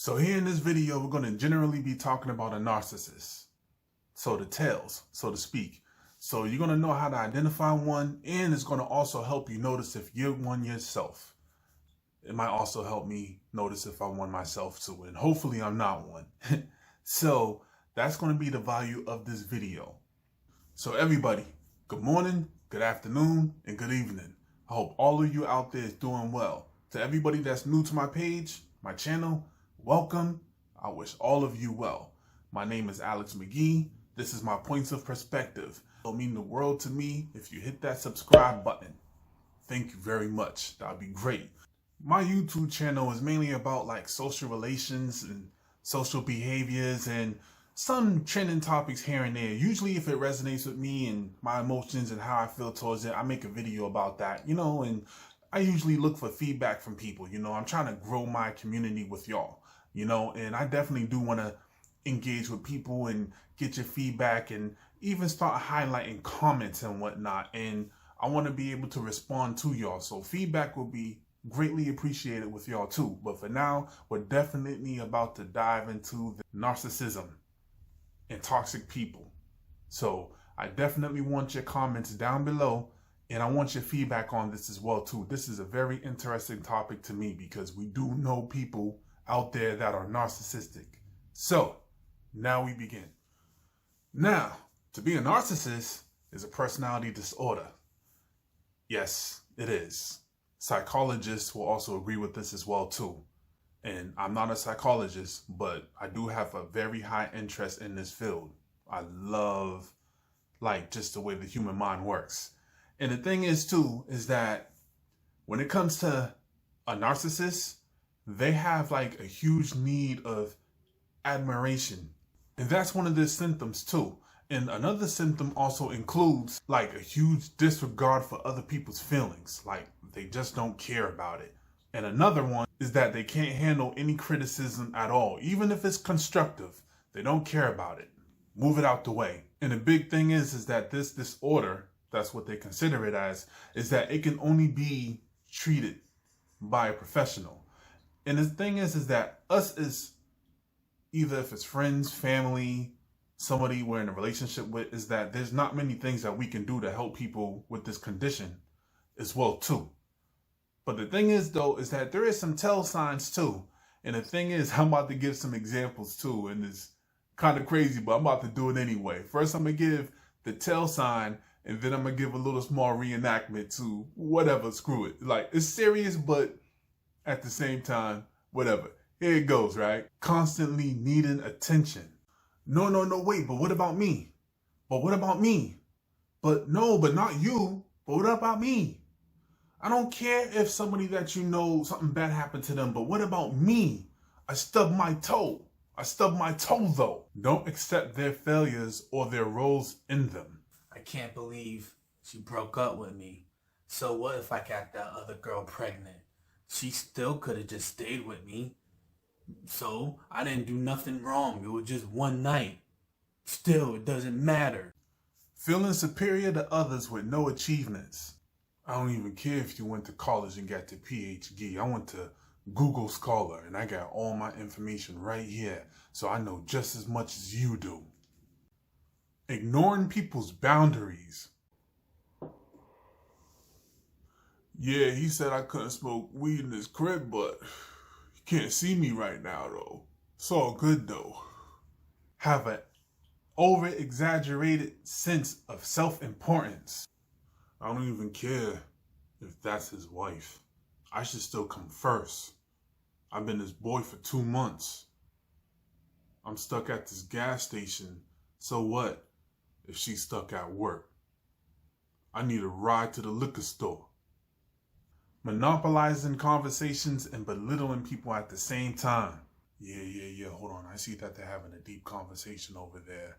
So here in this video, we're going to generally be talking about a narcissist. So the tails, so to speak. So you're going to know how to identify one, and it's going to also help you notice if you're one yourself. It might also help me notice if I'm one myself too, and hopefully I'm not one. So that's going to be the value of this video. So everybody, good morning, good afternoon, and good evening. I hope all of you out there is doing well. To everybody that's new to my page, my channel, welcome. I wish all of you well. My name is Alex Magee. This is my points of perspective. It'll mean the world to me if you hit that subscribe button. Thank you very much. That'd be great. My YouTube channel is mainly about like social relations and social behaviors and some trending topics here and there. Usually if it resonates with me and my emotions and how I feel towards it, I make a video about that, and I usually look for feedback from people. I'm trying to grow my community with y'all, and I definitely do want to engage with people and get your feedback and even start highlighting comments and whatnot. And I want to be able to respond to y'all. So feedback will be greatly appreciated with y'all too. But for now, we're definitely about to dive into the narcissism and toxic people. So I definitely want your comments down below, and I want your feedback on this as well too. This is a very interesting topic to me because we do know people out there that are narcissistic. So now we begin. Now, to be a narcissist is a personality disorder. Yes, it is. Psychologists will also agree with this as well too. And I'm not a psychologist, but I do have a very high interest in this field. I love just the way the human mind works. And the thing is too, is that when it comes to a narcissist, they have a huge need of admiration. And that's one of their symptoms too. And another symptom also includes a huge disregard for other people's feelings. They just don't care about it. And another one is that they can't handle any criticism at all. Even if it's constructive, they don't care about it. Move it out the way. And the big thing is that this disorder, that's what they consider it as, is that it can only be treated by a professional. And the thing is that us as either if it's friends, family, somebody we're in a relationship with, is that there's not many things that we can do to help people with this condition as well too. But the thing is though, is that there is some tell signs too. And the thing is, I'm about to give some examples too, and it's kind of crazy, but I'm about to do it anyway. First, I'm going to give the tell sign, and then I'm going to give a little small reenactment to whatever, screw it. It's serious, but at the same time, whatever. Here it goes, right? Constantly needing attention. No, wait, but what about me? But what about me? But no, but not you. But what about me? I don't care if somebody that you know, something bad happened to them, but what about me? I stubbed my toe. I stubbed my toe though. Don't accept their failures or their roles in them. I can't believe she broke up with me. So what if I got that other girl pregnant? She still could have just stayed with me. So I didn't do nothing wrong. It was just one night. Still, it doesn't matter. Feeling superior to others with no achievements. I don't even care if you went to college and got your PhD. I went to Google Scholar and I got all my information right here. So I know just as much as you do. Ignoring people's boundaries. Yeah, he said I couldn't smoke weed in his crib, but you can't see me right now though. It's all good though. Have an over-exaggerated sense of self-importance. I don't even care if that's his wife. I should still come first. I've been his boy for 2 months. I'm stuck at this gas station. So what if she's stuck at work? I need a ride to the liquor store. Monopolizing conversations and belittling people at the same time. Yeah. Hold on. I see that they're having a deep conversation over there.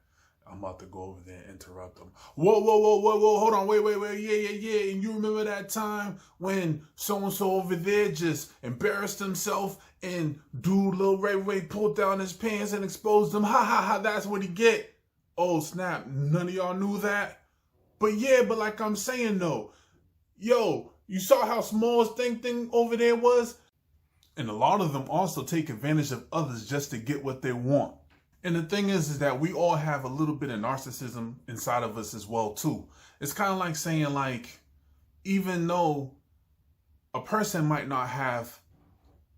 I'm about to go over there and interrupt them. Whoa. Hold on. Wait. Yeah. And you remember that time when so-and-so over there just embarrassed himself and dude Lil Ray pulled down his pants and exposed them? Ha. That's what he get. Oh, snap. None of y'all knew that? But like I'm saying though, yo, you saw how small his thing over there was? And a lot of them also take advantage of others just to get what they want. And the thing is that we all have a little bit of narcissism inside of us as well too. It's kind of like saying, like, even though a person might not have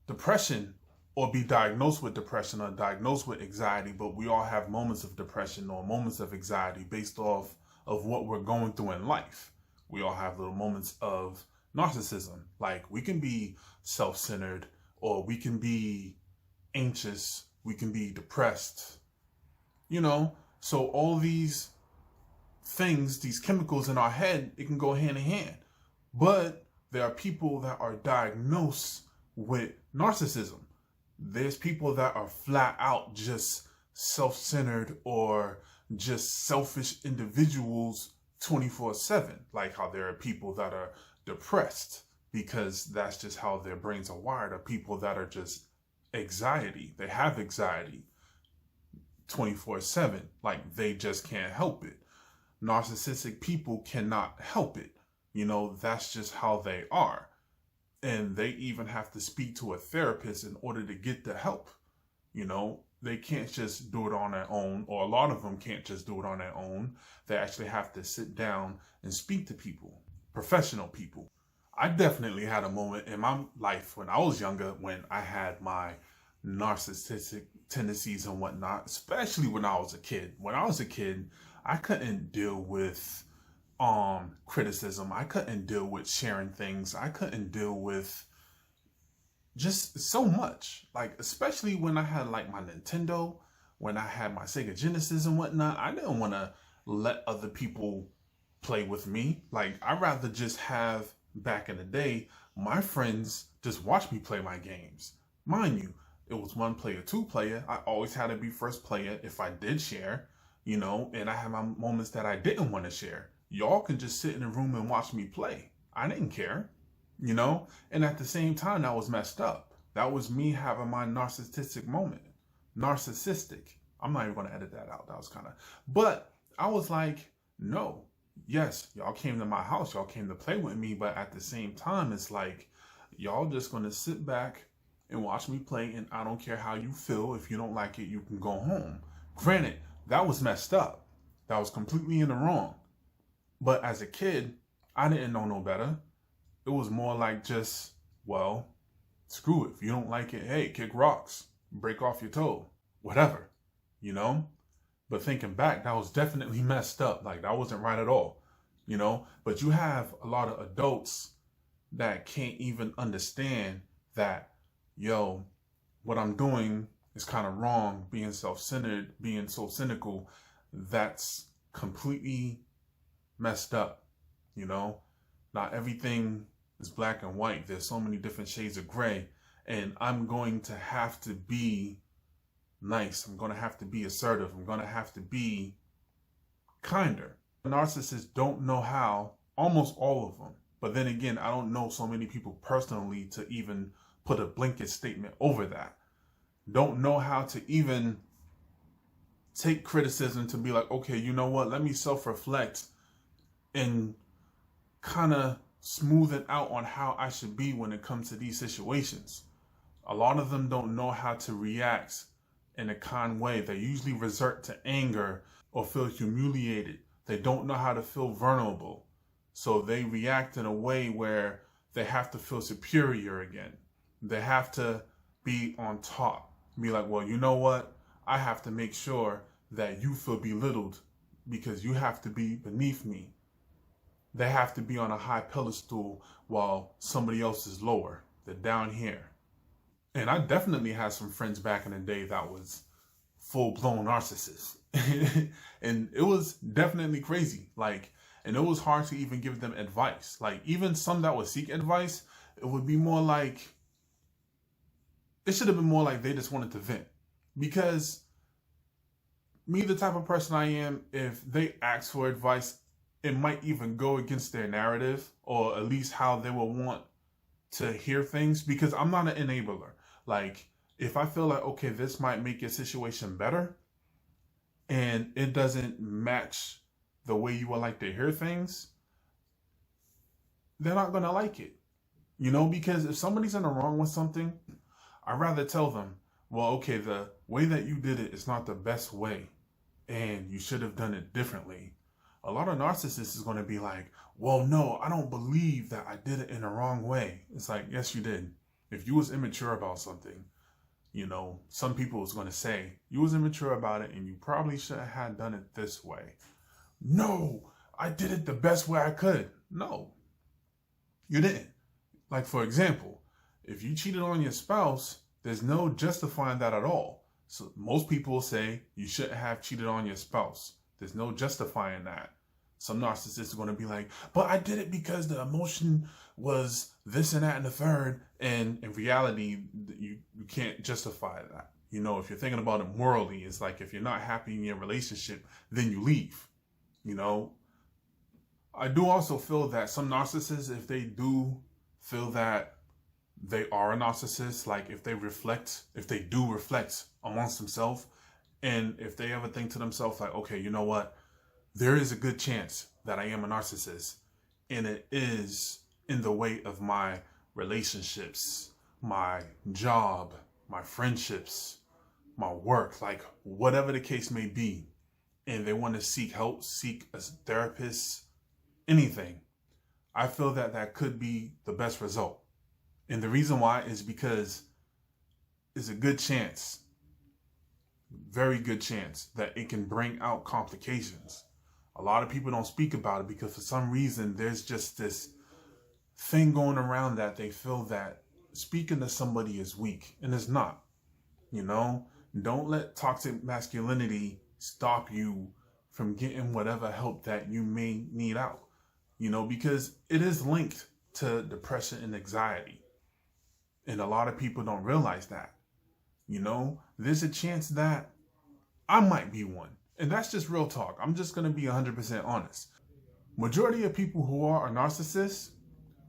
depression or be diagnosed with depression or diagnosed with anxiety, but we all have moments of depression or moments of anxiety based off of what we're going through in life. We all have little moments of narcissism. Like, we can be self-centered, or we can be anxious, we can be depressed, so all these things, these chemicals in our head, it can go hand in hand. But there are people that are diagnosed with narcissism. There's people that are flat out just self-centered or just selfish individuals 24/7. Like how there are people that are depressed because that's just how their brains are wired, or people that are just anxiety. They have anxiety 24/7. Like, they just can't help it. Narcissistic people cannot help it. That's just how they are. And they even have to speak to a therapist in order to get the help. They can't just do it on their own, or a lot of them can't just do it on their own. They actually have to sit down and speak to people, professional people. I definitely had a moment in my life when I was younger when I had my narcissistic tendencies and whatnot, especially when I was a kid. When I was a kid, I couldn't deal with criticism. I couldn't deal with sharing things. I couldn't deal with just so much. Like, especially when I had like my Nintendo, when I had my Sega Genesis and whatnot, I didn't want to let other people play with me. Like, I'd rather just have, back in the day, my friends just watch me play my games. Mind you, it was 1 player, 2 player. I always had to be first player if I did share, and I had my moments that I didn't want to share. Y'all can just sit in a room and watch me play. I didn't care, and at the same time, that was messed up. That was me having my narcissistic moment. Narcissistic. I'm not even going to edit that out. That was but I was like, no, yes, y'all came to my house. Y'all came to play with me. But at the same time, it's like, y'all just going to sit back and watch me play. And I don't care how you feel. If you don't like it, you can go home. Granted, that was messed up. That was completely in the wrong. But as a kid, I didn't know no better. It was more like just, well, screw it. If you don't like it, hey, kick rocks, break off your toe, whatever, But thinking back, that was definitely messed up. Like, that wasn't right at all, But you have a lot of adults that can't even understand that, what I'm doing is kind of wrong, being self-centered, being so cynical. That's completely messed up, Not everything is black and white. There's so many different shades of gray, and I'm going to have to be nice. I'm going to have to be assertive. I'm going to have to be kinder. Narcissists don't know how, almost all of them. But then again, I don't know so many people personally to even put a blanket statement over that. Don't know how to even take criticism to be like, okay, you know what? Let me self-reflect and kind of smooth it out on how I should be when it comes to these situations. A lot of them don't know how to react in a kind way. They usually resort to anger or feel humiliated. They don't know how to feel vulnerable. So they react in a way where they have to feel superior again. They have to be on top. Be like, well, you know what? I have to make sure that you feel belittled because you have to be beneath me. They have to be on a high pedestal while somebody else is lower. They're down here. And I definitely had some friends back in the day that was full-blown narcissists. And it was definitely crazy. And it was hard to even give them advice. Even some that would seek advice, it would be more like, it should have been more like they just wanted to vent. Because me, the type of person I am, if they ask for advice, it might even go against their narrative, or at least how they will want to hear things, because I'm not an enabler. If I feel like, okay, this might make your situation better, and it doesn't match the way you would like to hear things, they're not going to like it. Because if somebody's in the wrong with something, I'd rather tell them, well, okay, the way that you did it is not the best way, and you should have done it differently. A lot of narcissists is going to be like, well, no, I don't believe that I did it in the wrong way. It's like, yes, you did. If you was immature about something, some people is going to say you was immature about it and you probably should have done it this way. No, I did it the best way I could. No, you didn't. Like, for example, if you cheated on your spouse, there's no justifying that at all. So most people say you shouldn't have cheated on your spouse. There's no justifying that. Some narcissists are going to be like, but I did it because the emotion was this and that and the third. And in reality, you can't justify that. If you're thinking about it morally, it's like if you're not happy in your relationship, then you leave. I do also feel that some narcissists, if they do feel that they are a narcissist, like if they do reflect amongst themselves, and if they ever think to themselves like, okay, you know what? There is a good chance that I am a narcissist, and it is in the way of my relationships, my job, my friendships, my work, like whatever the case may be, and they want to seek help, seek a therapist, anything. I feel that that could be the best result. And the reason why is because it's a good chance, very good chance, that it can bring out complications. A lot of people don't speak about it because for some reason there's just this thing going around that they feel that speaking to somebody is weak, and it's not. Don't let toxic masculinity stop you from getting whatever help that you may need out, because it is linked to depression and anxiety. And a lot of people don't realize that. There's a chance that I might be one. And that's just real talk. I'm just going to be 100% honest. Majority of people who are narcissists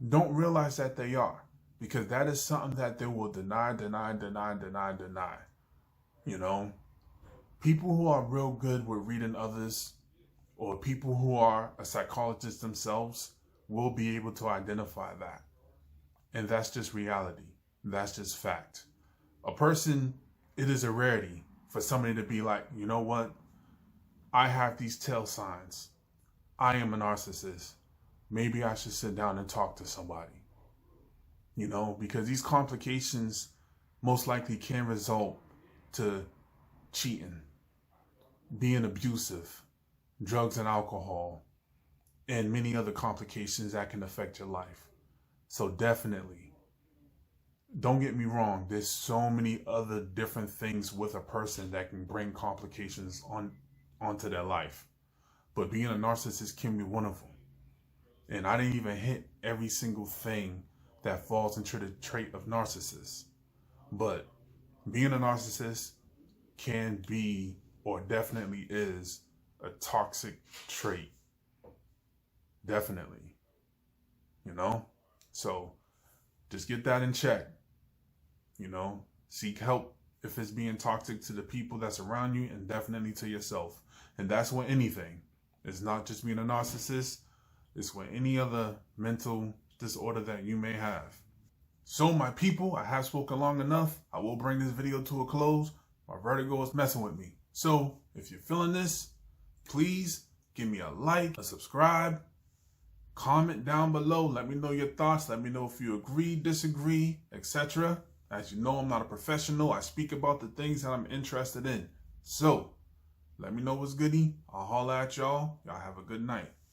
don't realize that they are, because that is something that they will deny. People who are real good with reading others, or people who are a psychologist themselves, will be able to identify that. And that's just reality. That's just fact. It is a rarity for somebody to be like, you know what? I have these tell signs. I am a narcissist. Maybe I should sit down and talk to somebody. Because these complications most likely can result to cheating, being abusive, drugs and alcohol, and many other complications that can affect your life. So definitely, don't get me wrong, there's so many other different things with a person that can bring complications onto their life. But being a narcissist can be one of them. And I didn't even hit every single thing that falls into the trait of narcissist. But being a narcissist can be, or definitely is, a toxic trait. Definitely. So just get that in check. Seek help if it's being toxic to the people that's around you, and definitely to yourself. And that's with anything. It's not just being a narcissist. It's with any other mental disorder that you may have. So my people, I have spoken long enough. I will bring this video to a close. My vertigo is messing with me. So if you're feeling this, please give me a like, a subscribe, comment down below. Let me know your thoughts. Let me know if you agree, disagree, etc. As you know, I'm not a professional. I speak about the things that I'm interested in. So let me know what's goody. I'll holler at y'all. Y'all have a good night.